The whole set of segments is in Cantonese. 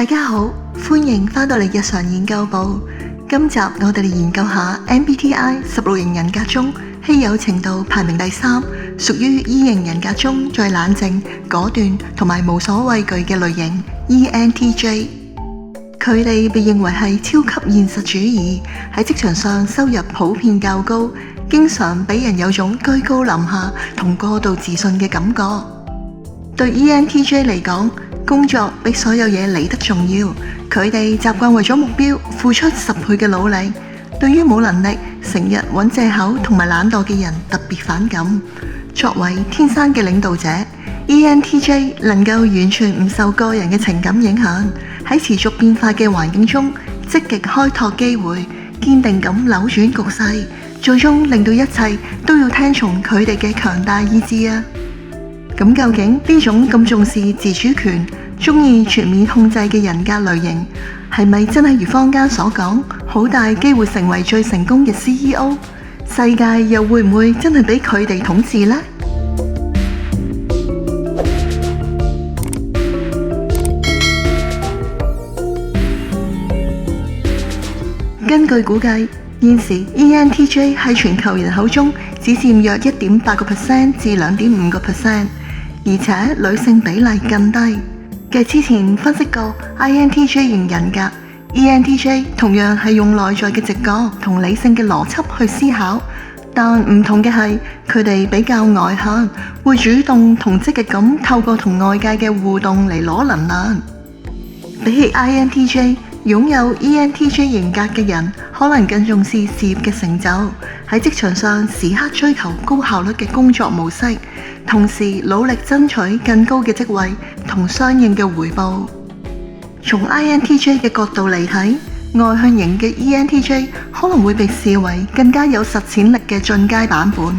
大家好，歡迎返到嚟日常研究部。今集我哋嚟研究下 MBTI 16型人格中稀有程度排名第3，屬於 E 型人格中最冷靜、果斷同埋無所畏懼嘅類型 ENTJ。佢哋被認為係超級現實主義，喺職場上收入普遍較高，經常俾人有種居高臨下同過度自信嘅感覺。對 ENTJ 嚟講，工作比所有嘢嚟得重要，佢哋習慣為咗目標付出10倍嘅努力。對於冇能力、成日揾藉口同埋懶惰嘅人特別反感。作為天生嘅領導者， ENTJ 能夠完全唔受個人嘅情感影響，喺持續變化嘅環境中積極開拓機會，堅定咁扭轉局勢，最終令到一切都要聽從佢哋嘅強大意志啊！咁究竟呢種咁重視自主權、中意全面控制嘅人格類型，係咪真係如坊間所講，好大機會成為最成功嘅 CEO？ 世界又會唔會真係俾佢哋統治呢？根據估計，現時 ENTJ 喺全球人口中只佔約 1.8% 至 2.5%， 而且女性比例更低。繼之前分析過 INTJ 型人格， ENTJ 同樣係用內在嘅直覺同理性嘅邏輯去思考，但唔同嘅係佢哋比較外向，會主動同積極咁透過同外界嘅互動嚟攞能量。比起 INTJ， 擁有 ENTJ 型格嘅人可能更重視事業嘅成就，喺職場上時刻追求高效率嘅工作模式，同時努力爭取更高嘅職位同相應嘅回報。從 INTJ 嘅角度嚟睇，外向型嘅 ENTJ 可能會被視為更加有實踐力嘅進階版本，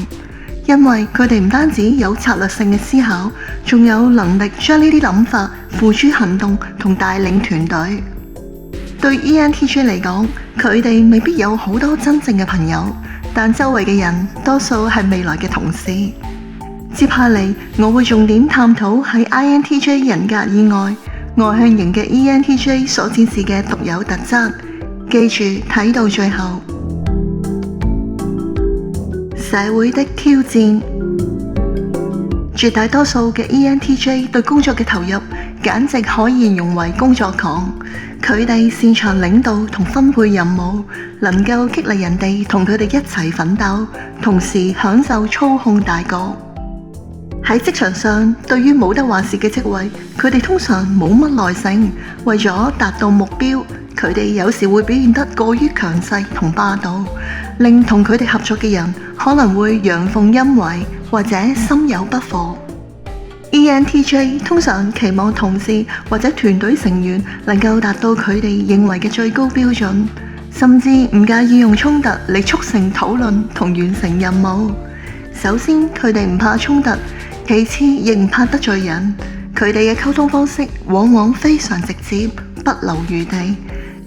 因為佢哋唔單止有策略性嘅思考，仲有能力將呢啲諗法付諸行動同帶領團隊。對 ENTJ 嚟講，佢哋未必有好多真正嘅朋友，但周圍嘅人多數係未來嘅同事。接下嚟我會重點探討喺 INTJ 人格以外，外向型嘅 ENTJ 所展示嘅獨有特質。記住睇到最後。社會的挑戰，絕大多數嘅 ENTJ 對工作嘅投入簡直可以形容為工作狂。佢哋擅長領導同分配任務，能夠激勵人哋同佢哋一齊奮鬥，同時享受操控大局。喺職場上，對於冇得話事嘅職位，佢哋通常冇乜耐性。為咗達到目標，佢哋有時會表現得過於強勢同霸道，令同佢哋合作嘅人可能會陽奉陰違或者心有不服。ENTJ 通常期望同事或者團隊成員能夠達到佢哋認為嘅最高標準，甚至唔介意用衝突嚟促成討論同完成任務。首先，佢哋唔怕衝突，其次亦唔怕得罪人。佢哋嘅溝通方式往往非常直接，不留餘地，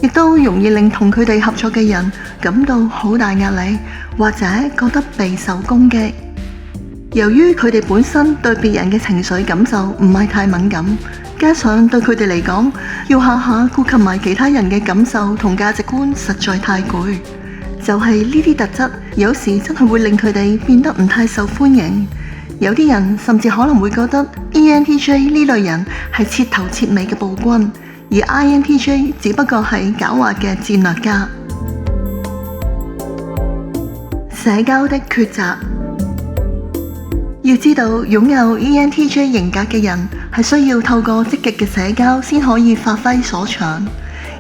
亦都容易令同佢哋合作嘅人感到好大壓力，或者覺得備受攻擊。由於佢哋本身對別人嘅情緒感受唔係太敏感，加上對佢哋嚟講，要下下顧及埋其他人嘅感受同價值觀實在太攰。就係呢啲特質，有時真係會令佢哋變得唔太受歡迎。有啲人甚至可能會覺得 ENTJ 呢類人係徹頭徹尾嘅暴君，而 INTJ 只不過係狡猾嘅戰略家。社交的抉擇，要知道擁有 ENTJ 型格嘅人係需要透過積極嘅社交先可以發揮所長，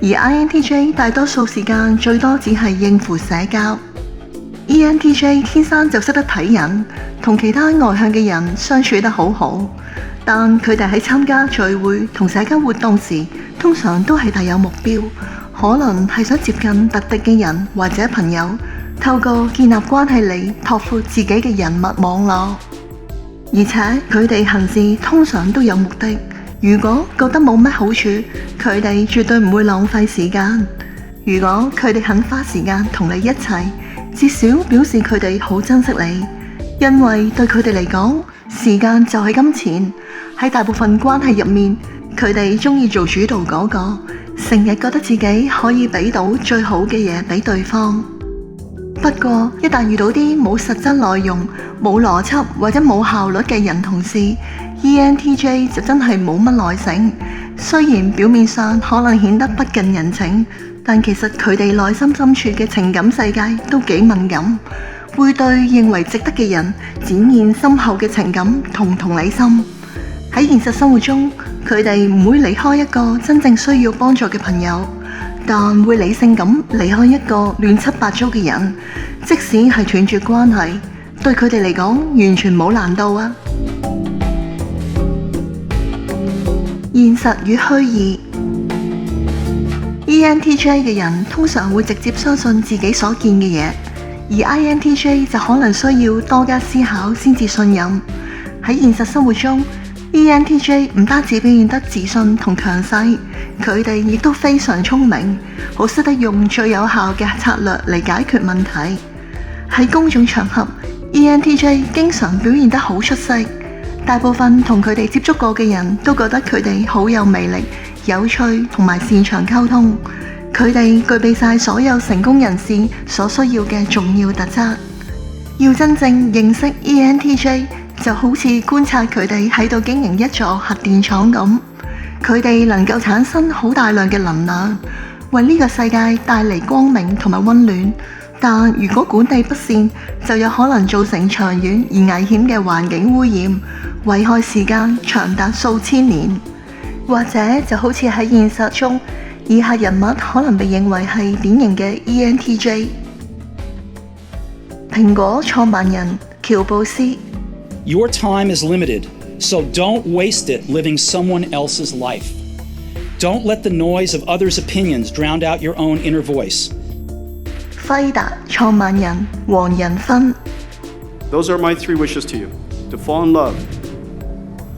而 INTJ 大多數時間最多只係應付社交。ENTJ 天生就識得睇人，同其他外向嘅人相處得好好，但佢哋喺參加聚會同社交活動時，通常都係帶有目標，可能係想接近特定嘅人或者朋友，透過建立關係嚟拓闊自己嘅人脈網絡。而且佢哋行事通常都有目的，如果覺得冇乜好處，佢哋絕對唔會浪費時間。如果佢哋肯花時間同你一齊，至少表示佢哋好珍惜你，因為對佢哋嚟講，時間就係金錢。喺大部分關係入面，佢哋鍾意做主導嗰個，成日覺得自己可以俾到最好嘅嘢俾對方。不過一旦遇到啲冇實質內容、冇邏輯或者冇效率嘅人同事， ENTJ 就真係冇乜耐性。雖然表面上可能顯得不近人情，但其實佢哋內心深處嘅情感世界都幾敏感，會對認為值得嘅人展現深厚嘅情感同同理心。喺現實生活中，佢哋唔會離開一個真正需要幫助嘅朋友，但會理性咁離開一個亂七八糟嘅人。即使係斷絕關係，對佢哋嚟講完全冇難度啊！現實與虛擬， ENTJ 嘅人通常會直接相信自己所見嘅嘢，而 INTJ 就可能需要多加思考先至信任。喺現實生活中， ENTJ 唔單止表現得自信同強勢，佢哋亦都非常聰明，好識得用最有效嘅策略嚟解決問題。喺公眾場合， ENTJ 經常表現得好出色，大部分同佢哋接觸過嘅人都覺得佢哋好有魅力、有趣同埋擅長溝通。佢哋具備晒所有成功人士所需要嘅重要特質。要真正認識 ENTJ， 就好似觀察佢哋喺度經營一座核電廠咁，佢哋能夠產生好大量嘅能量，為呢個世界帶嚟光明同埋溫暖。但如果管理不善，就有可能造成長遠而危險嘅環境污染，危害時間長達數千年。或者就好似喺現實中，以下人物可能被認為係典型嘅 ENTJ。 蘋果創辦人喬布斯。 Your time is limited, so don't waste it living someone else's life. Don't let the noise of others' opinions drown out your own inner voice. 輝達創辦人黃仁勳。 Those are my 3 wishes to you: to fall in love,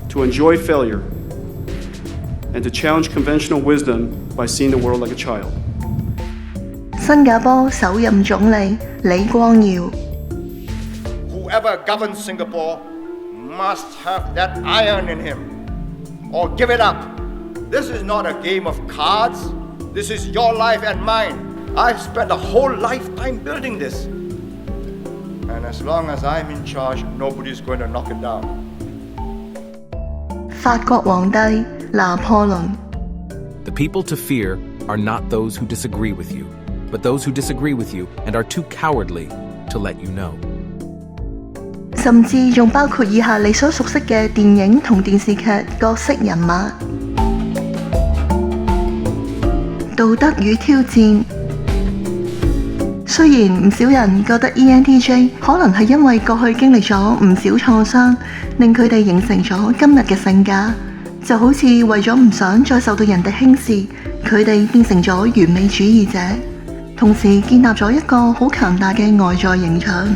to enjoy failure, and to challenge conventional wisdom by seeing the world like a child. 新加坡首任總理李光耀。 Whoever governs Singapore must have that iron in him, or give it up. This is not a game of cards. This is your life and mine. I've spent a whole lifetime building this. And as long as I'm in charge, nobody's going to knock it down. 法國皇帝拿破崙。 The people to fear are not those who disagree with you, but those who disagree with you and are too cowardly to let you know. 甚至仲包括以下你所熟悉嘅電影同電視劇角色人物。道德與挑戰。雖然唔少人覺得 ENTJ 可能係因為過去經歷咗唔少創傷，令佢哋形成咗今日嘅性格，就好似為咗唔想再受到人哋輕視，佢哋變成咗完美主義者，同時建立咗一個好強大嘅外在形象。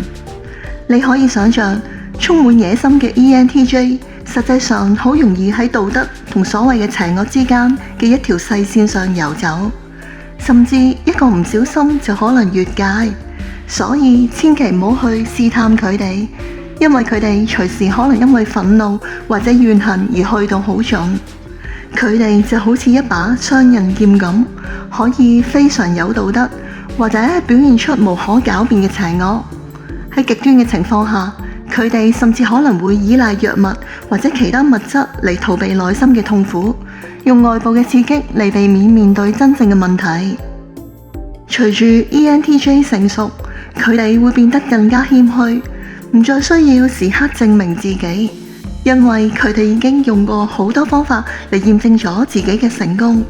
你可以想象，充滿野心嘅 ENTJ 實際上好容易喺道德同所謂嘅邪惡之間嘅一條細線上游走，甚至一個唔小心就可能越界。所以千祈唔好去試探佢哋，因為佢哋隨時可能因為憤怒或者怨恨而去到好盡。佢哋就好似一把雙刃劍咁，可以非常有道德，或者表現出無可狡辯嘅邪惡。喺極端嘅情況下，佢哋甚至可能會依賴藥物或者其他物質嚟逃避內心嘅痛苦，用外部嘅刺激嚟避免面對真正嘅問題。隨住 ENTJ 成熟，佢哋會變得更加謙虛，唔再需要時刻證明自己，因為佢哋已經用過好多方法嚟驗證咗自己嘅成功，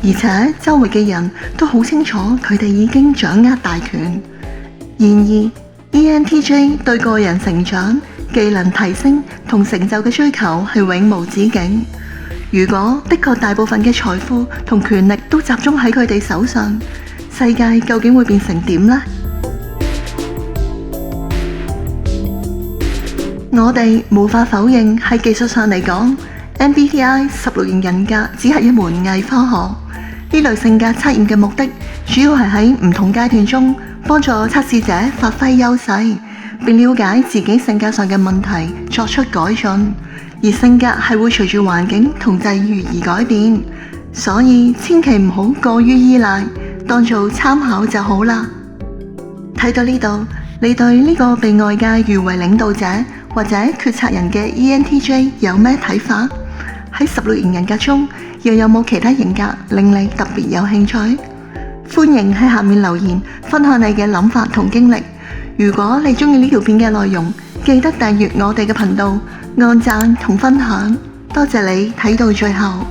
而且周圍嘅人都好清楚佢哋已經掌握大權。然而ENTJ 對個人成長、技能提升同成就嘅追求係永無止境。如果的確大部分嘅財富同權力都集中喺佢哋手上，世界究竟會變成點呢？我哋無法否認，喺技術上嚟講， MBTI 16型人格只係一門偽科學。呢類性格測驗嘅目的，主要係喺唔同階段中幫助測試者發揮優勢，並了解自己性格上嘅問題，作出改進。而性格係會隨住環境同際遇而改變，所以千祈唔好過於依賴，當做參考就好啦。睇到呢度，你對呢個被外界譽為領導者或者決策人嘅 ENTJ 有咩睇法？喺16型人格中，又有冇其他型格令你特別有興趣？歡迎喺下面留言，分享你嘅諗法同經歷。如果你鍾意呢條片嘅內容，記得訂閱我哋嘅頻道，按讚同分享。多謝你睇到最後。